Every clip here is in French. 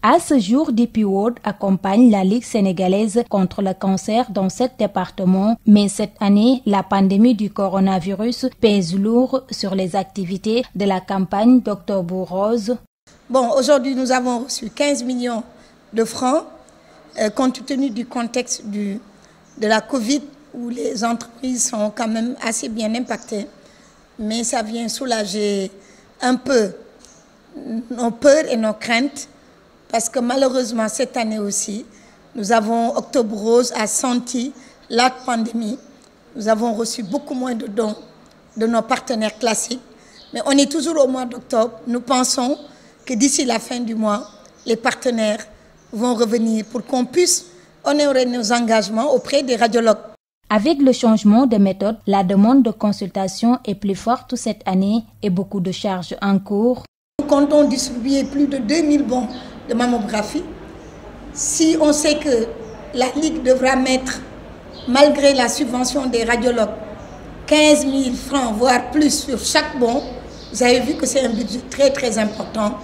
À ce jour, DP World accompagne la Ligue sénégalaise contre le cancer dans 7 départements, mais cette année, la pandémie du coronavirus pèse lourd sur les activités de la campagne d'Octobre Rose. Bon, aujourd'hui, nous avons reçu 15 millions de francs, compte tenu du contexte de la Covid, où les entreprises sont quand même assez bien impactées. Mais ça vient soulager un peu nos peurs et nos craintes, parce que malheureusement, cette année aussi, nous avons, Octobre Rose a senti la pandémie. Nous avons reçu beaucoup moins de dons de nos partenaires classiques. Mais on est toujours au mois d'octobre. Nous pensons que d'ici la fin du mois, les partenaires vont revenir pour qu'on puisse honorer nos engagements auprès des radiologues. Avec le changement de méthode, la demande de consultation est plus forte cette année et beaucoup de charges en cours. Nous comptons distribuer plus de 2000 bons de mammographie. Si on sait que la Ligue devra mettre, malgré la subvention des radiologues, 15 000 francs, voire plus sur chaque bon, vous avez vu que c'est un budget très très important,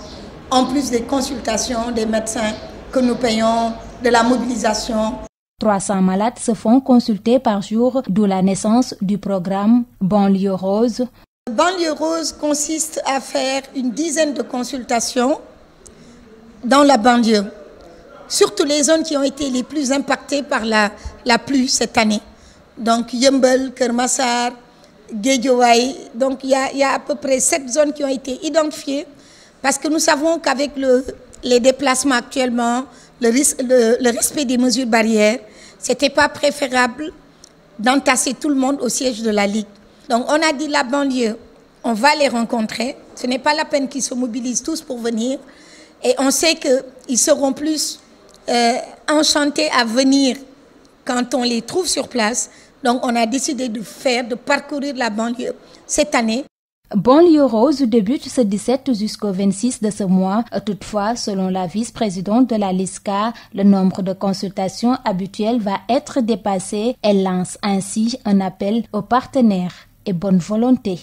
en plus des consultations des médecins que nous payons, de la mobilisation. 300 malades se font consulter par jour, d'où la naissance du programme Banlieue Rose. Banlieue Rose consiste à faire une dizaine de consultations dans la banlieue, surtout les zones qui ont été les plus impactées par la pluie cette année. Donc Yeumbeul, Keur Massar, Guédiawaye. Donc il y a à peu près 7 zones qui ont été identifiées parce que nous savons qu'avec les déplacements actuellement, le respect des mesures barrières, ce n'était pas préférable d'entasser tout le monde au siège de la Ligue. Donc on a dit la banlieue, on va les rencontrer. Ce n'est pas la peine qu'ils se mobilisent tous pour venir. Et on sait qu'ils seront plus enchantés à venir quand on les trouve sur place. Donc on a décidé de parcourir la banlieue cette année. Banlieue Rose débute ce 17 jusqu'au 26 de ce mois. Toutefois, selon la vice-présidente de la LISCA, le nombre de consultations habituelles va être dépassé. Elle lance ainsi un appel aux partenaires et bonne volonté.